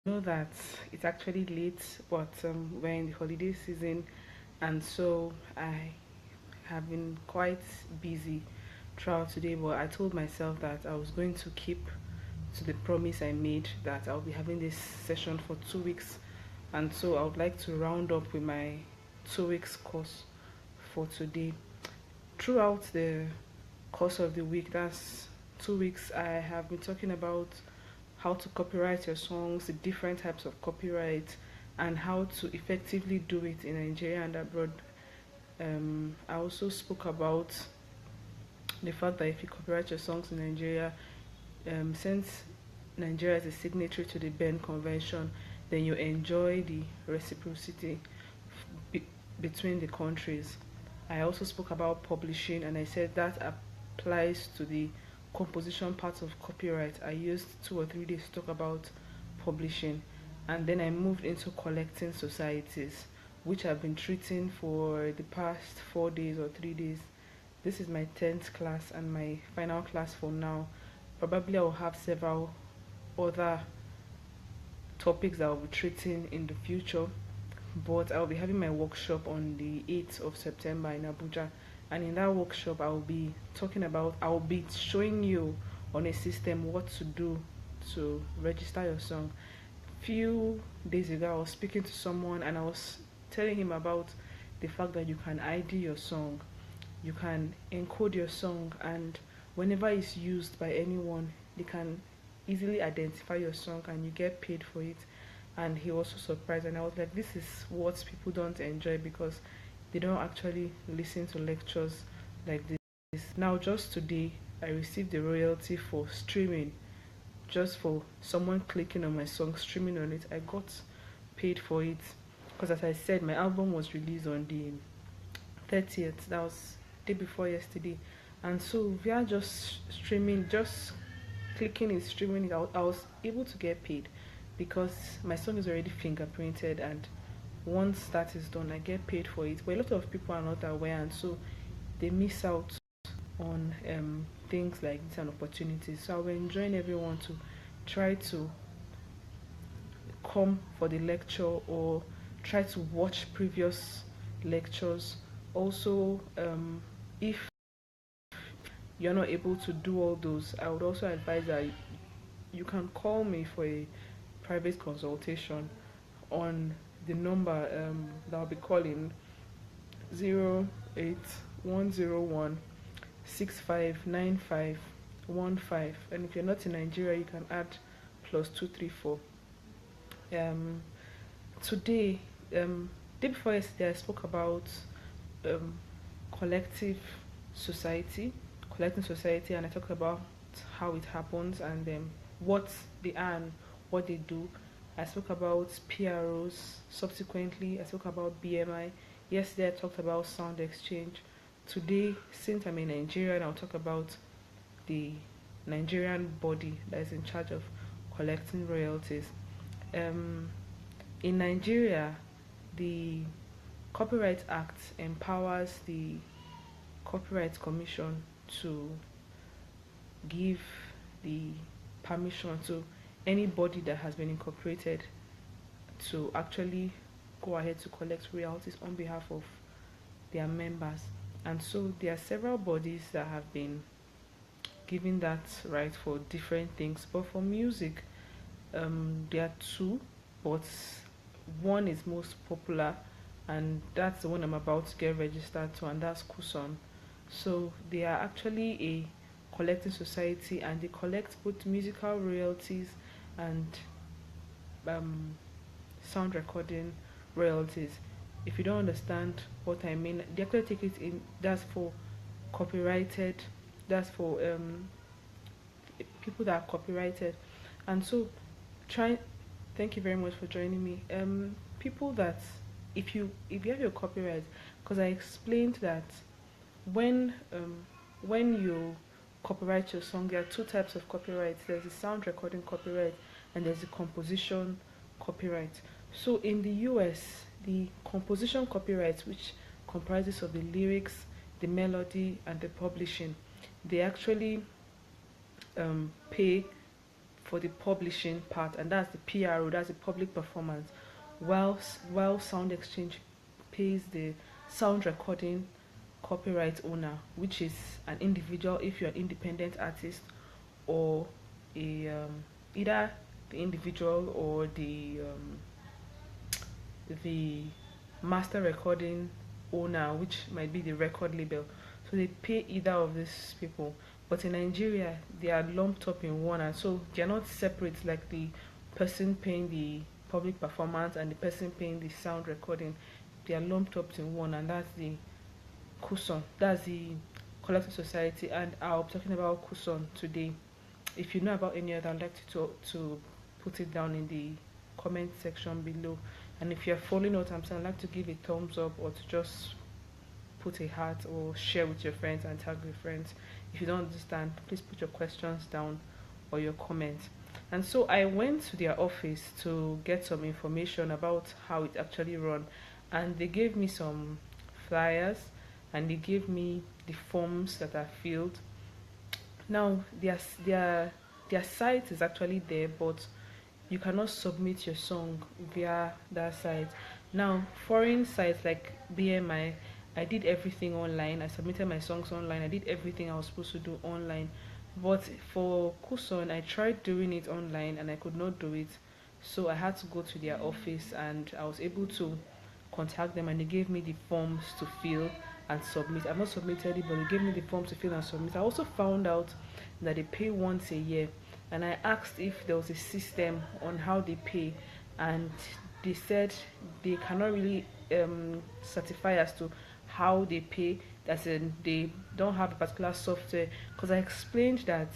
Know that it's actually late, but we're in the holiday season, and so I have been quite busy throughout today. But I told myself that I was going to keep to the promise I made that I'll be having this session for 2 weeks, and so I would like to round up with my 2 weeks course for today. Throughout the course of the week, that's 2 weeks, I have been talking about how to copyright your songs, the different types of copyright, and how to effectively do it in Nigeria and abroad. I also spoke about the fact that if you copyright your songs in Nigeria, since Nigeria is a signatory to the Berne Convention, then you enjoy the reciprocity be- between the countries. I also spoke about publishing, and I said that applies to the composition part of copyright. I used 2 or 3 days to talk about publishing, and then I moved into collecting societies, which I've been treating for the past 4 days or 3 days. This is my 10th class and my final class for now. Probably I'll have several other topics that I'll be treating in the future, but I'll be having my workshop on the 8th of September in Abuja. And in that workshop, I'll be showing you on a system what to do to register your song. Few days ago, I was speaking to someone and I was telling him about the fact that you can ID your song, you can encode your song, and whenever it's used by anyone, they can easily identify your song and you get paid for it. And he was so surprised, and I was like, this is what people don't enjoy because they don't actually listen to lectures like this. Now, just today, I received the royalty for streaming, just for someone clicking on my song, streaming on it. I got paid for it because, as I said, my album was released on the 30th. That was day before yesterday. And so we are just streaming, just clicking it, streaming it out. I was able to get paid because my song is already fingerprinted, and once that is done, I get paid for it. But a lot of people are not aware, and so they miss out on things like this and opportunities. So I will enjoin everyone to try to come for the lecture or try to watch previous lectures. Also, if you're not able to do all those, I would also advise that you can call me for a private consultation on the number that I'll be calling 08101659515. And if you're not in Nigeria, you can add +234. Um, Today, day before yesterday, I spoke about um, collective society, collecting society, and I talked about how it happens and what they are and what they do. I spoke about PROs. Subsequently, I spoke about BMI. Yesterday, I talked about sound exchange. Today, since I'm in Nigeria, I'll talk about the Nigerian body that is in charge of collecting royalties. Um, in Nigeria, the Copyright Act empowers the Copyright Commission to give the permission to anybody that has been incorporated to actually go ahead to collect royalties on behalf of their members. And so there are several bodies that have been given that right for different things. But for music, there are two, but one is most popular, and that's the one I'm about to get registered to, and that's Kuson. So they are actually a collecting society, and they collect both musical royalties and um, sound recording royalties. If you don't understand what I mean, they actually take it in. That's for copyrighted. That's for people that are copyrighted, and so try. Thank you very much for joining me. People that if you have your copyright, because I explained that when when you copyright your song, there are two types of copyright. There's the sound recording copyright and there's the composition copyright. So in the US, the composition copyright, which comprises of the lyrics, the melody, and the publishing, they actually pay for the publishing part, and that's the PRO, that's the public performance, while Sound Exchange pays the sound recording copyright owner, which is an individual if you're an independent artist, or a either the individual or the master recording owner, which might be the record label. So they pay either of these people. But in Nigeria, they are lumped up in one, and so they are not separate like the person paying the public performance and the person paying the sound recording. They are lumped up in one, and that's the Kuson. That's the collective society, and I'll be talking about Kuson today. If you know about any other, I'd like to put it down in the comment section below. And if you're following what I'm saying, I'd like to give a thumbs up, or to just put a heart or share with your friends and tag your friends. If you don't understand, please put your questions down or your comments. And so I went to their office to get some information about how it actually run, and they gave me some flyers, and they gave me the forms that are filled. Now their site is actually there, but you cannot submit your song via that site. Now, foreign sites like BMI, I did everything online. I submitted my songs online. I did everything I was supposed to do online. But for Kuson, I tried doing it online and I could not do it. So I had to go to their office, and I was able to contact them, and they gave me the forms to fill and submit. I've not submitted it, but they gave me the forms to fill and submit. I also found out that they pay once a year, and I asked if there was a system on how they pay, and they said they cannot really certify as to how they pay. That's in, they don't have a particular software, because I explained that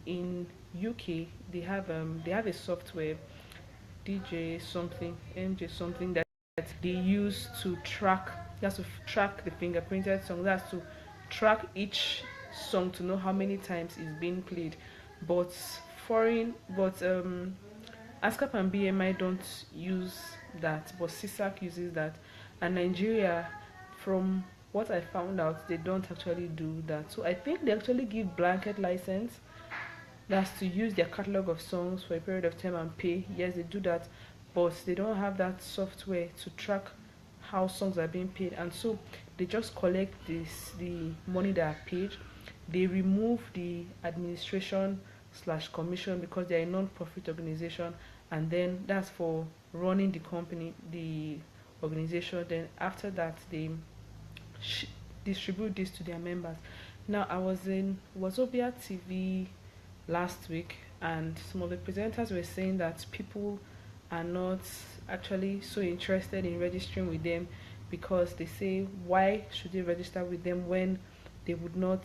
in UK they have a software, DJ something, MJ something, that they use to track. That's to track the fingerprinted song. That's to track each song to know how many times it's being played. But foreign, but ASCAP and BMI don't use that, but CSAC uses that. And Nigeria, from what I found out, they don't actually do that. So I think they actually give blanket license, that's to use their catalog of songs for a period of time and pay. Yes, they do that, but they don't have that software to track how songs are being paid, and so they just collect the money that are paid. They remove the administration slash commission, because they're a non-profit organization, and then that's for running the company, the organization. Then after that, they distribute this to their members. Now, I was in Wazobia TV last week, and some of the presenters were saying that people are not actually so interested in registering with them, because they say, why should they register with them when they would not,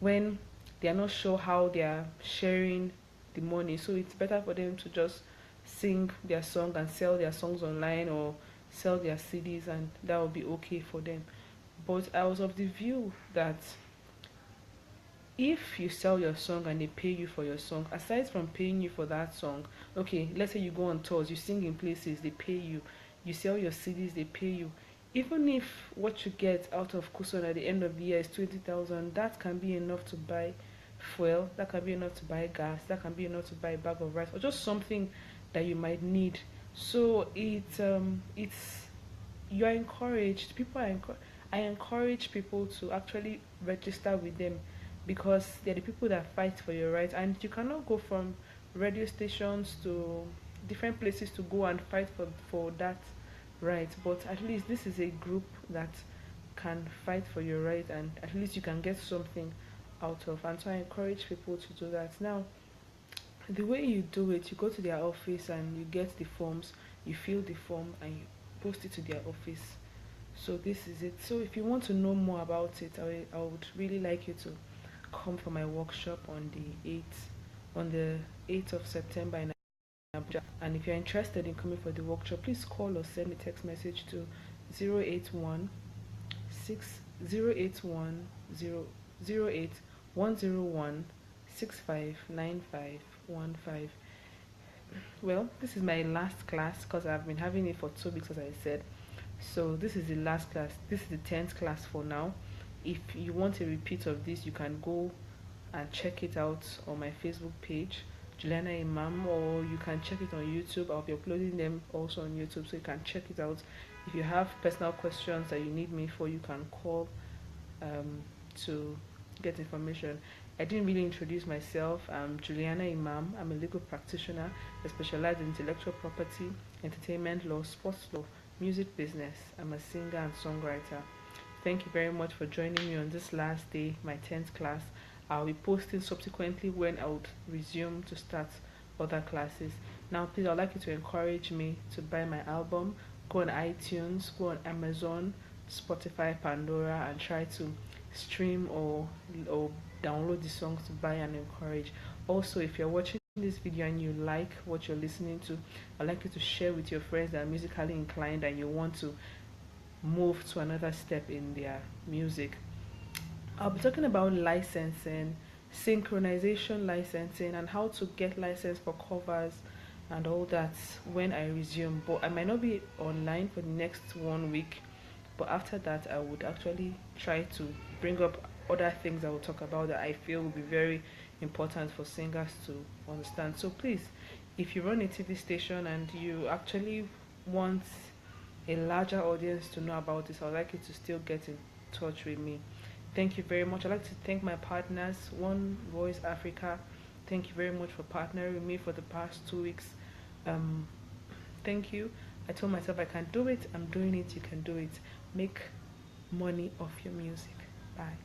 when they are not sure how they are sharing the money. So it's better for them to just sing their song and sell their songs online, or sell their CDs, and that will be okay for them. But I was of the view that if you sell your song and they pay you for your song, aside from paying you for that song, okay, let's say you go on tours, you sing in places, they pay you, you sell your CDs, they pay you. Even if what you get out of Kuson at the end of the year is 20,000, that can be enough to buy fuel, that can be enough to buy gas, that can be enough to buy a bag of rice, or just something that you might need. So it's, you are encouraged. I encourage people to actually register with them, because they're the people that fight for your rights, and you cannot go from radio stations to different places to go and fight for that right. But at least this is a group that can fight for your right, and at least you can get something out of. And so I encourage people to do that. Now, the way you do it, you go to their office and you get the forms, you fill the form, and you post it to their office. So this is it. So if you want to know more about it, I would really like you to come for my workshop on the 8th of September in Abuja. And if you're interested in coming for the workshop, please call or send a text message to 081 081 101 659515. Well, this is my last class, because I've been having it for 2 weeks, as I said. So this is the last class. This is the 10th class for now. If you want a repeat of this, you can go and check it out on my Facebook page. Juliana Imam, or you can check it on YouTube. I'll be uploading them also on YouTube, so you can check it out. If you have personal questions that you need me for, you can call to get information. I didn't really introduce myself. I'm Juliana Imam. I'm a legal practitioner. I specialize in intellectual property, entertainment law, sports law, music business. I'm a singer and songwriter. Thank you very much for joining me on this last day, my 10th class. I'll be posting subsequently when I would resume to start other classes. Now, please, I'd like you to encourage me to buy my album. Go on iTunes, go on Amazon, Spotify, Pandora, and try to stream or download the songs to buy and encourage. Also, if you're watching this video and you like what you're listening to, I'd like you to share with your friends that are musically inclined and you want to move to another step in their music. I'll be talking about licensing, synchronization licensing, and how to get licensed for covers and all that when I resume. But I might not be online for the next 1 week, but after that, I would actually try to bring up other things I will talk about that I feel will be very important for singers to understand. So please, if you run a TV station and you actually want a larger audience to know about this, I'd like you to still get in touch with me. Thank you very much. I'd like to thank my partners, One Voice Africa. Thank you very much for partnering with me for the past 2 weeks. Um, Thank you. I told myself I can do it. I'm doing it. You can do it. Make money off your music. Bye.